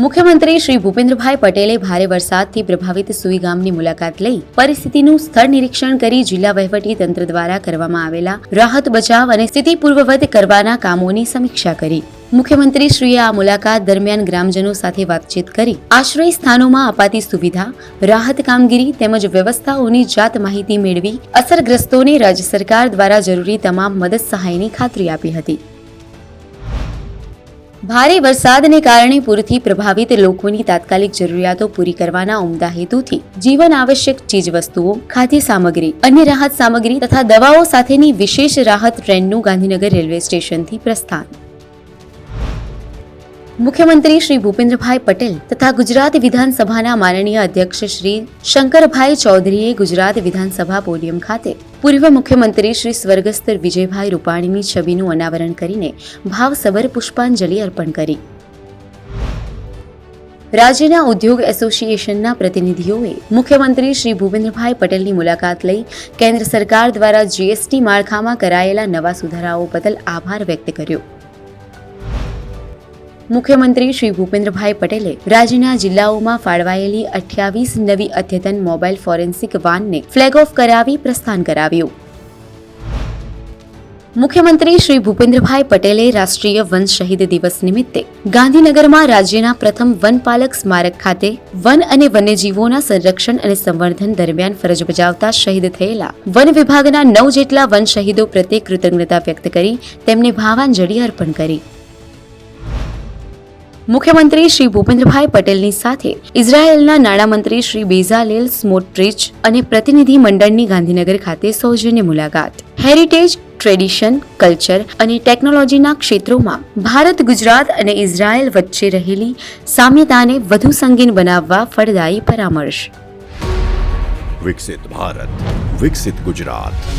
મુખ્યમંત્રી શ્રી ભૂપેન્દ્રભાઈ પટેલે ભારે વરસાદથી પ્રભાવિત સુઈ ગામની મુલાકાત લઈ પરિસ્થિતિનું સ્થળ નિરીક્ષણ કરી જિલ્લા વહીવટી તંત્ર દ્વારા કરવામાં આવેલા રાહત બચાવ અને સ્થિતિ પૂર્વવત કરવાના કામોની સમીક્ષા કરી। મુખ્યમંત્રીશ્રીએ આ મુલાકાત દરમિયાન ગ્રામજનો સાથે વાતચીત કરી આશ્રય સ્થાનોમાં અપાતી સુવિધા, રાહત કામગીરી તેમજ વ્યવસ્થાઓની જાત માહિતી મેળવી અસરગ્રસ્તોને રાજ્ય સરકાર દ્વારા જરૂરી તમામ મદદ સહાયની ખાતરી આપી હતી। ભારે વરસાદને કારણે પૂરથી પ્રભાવિત લોકોની તાત્કાલિક જરૂરિયાતો પૂરી કરવાના ઉમદા હેતુથી જીવન આવશ્યક ચીજવસ્તુઓ, ખાદ્ય સામગ્રી, અન્ય રાહત સામગ્રી તથા દવાઓ સાથેની વિશેષ રાહત ટ્રેનનું ગાંધીનગર રેલવે સ્ટેશનથી પ્રસ્થાન। મુખ્યમંત્રી શ્રી ભૂપેન્દ્રભાઈ પટેલ તથા ગુજરાત વિધાનસભાના માનનીય અધ્યક્ષ શ્રી શંકરભાઈ ચૌધરીએ ગુજરાત વિધાનસભા પોડિયમ ખાતે પૂર્વ મુખ્યમંત્રી શ્રી સ્વર્ગસ્થ વિજયભાઈ રૂપાણીની છબીનું અનાવરણ કરીને ભાવસભર પુષ્પાંજલિ અર્પણ કરી। રાજ્યના ઉદ્યોગ એસોસિએશનના પ્રતિનિધિઓએ મુખ્યમંત્રી શ્રી ભૂપેન્દ્રભાઈ પટેલની મુલાકાત લઈ કેન્દ્ર સરકાર દ્વારા જીએસટી માળખામાં કરાયેલા નવા સુધારાઓ બદલ આભાર વ્યક્ત કર્યો। મુખ્યમંત્રી શ્રી ભૂપેન્દ્રભાઈ પટેલે રાજ્યના જિલ્લાઓમાં ફાળવાયેલી 28 નવી અદ્યતન મોબાઈલ ફોરેન્સિક વાનને ફ્લેગ ઓફ કરાવી પ્રસ્થાન કરાવ્યું। મુખ્યમંત્રી શ્રી ભૂપેન્દ્રભાઈ પટેલે રાષ્ટ્રીય વન શહીદ દિવસ નિમિત્તે ગાંધીનગરમાં રાજ્યના પ્રથમ વનપાલક સ્મારક ખાતે વન અને વન્યજીવોના સંરક્ષણ અને સંવર્ધન દરમિયાન ફરજ બજાવતા શહીદ થયેલા વન વિભાગના 9 જેટલા વન શહીદો પ્રત્યે કૃતજ્ઞતા વ્યક્ત કરી તેમને ભાવાંજલિ અર્પણ કરી। મુખ્યમંત્રી શ્રી ભૂપેન્દ્રભાઈ પટેલની સાથે ઇઝરાયેલના નાણામંત્રી શ્રી બેઝાલેલ સ્મોટ્રિચ અને પ્રતિનિધિ મંડળની ગાંધીનગર ખાતે સૌજન્ય મુલાકાત। હેરિટેજ, ટ્રેડિશન, કલ્ચર અને ટેકનોલોજીના ક્ષેત્રોમાં ભારત, ગુજરાત અને ઇઝરાયેલ વચ્ચે રહેલી સામ્યતાને વધુ સંગીન બનાવવા ફળદાયી પરામર્શ। વિકસિત ભારત, વિકસિત ગુજરાત।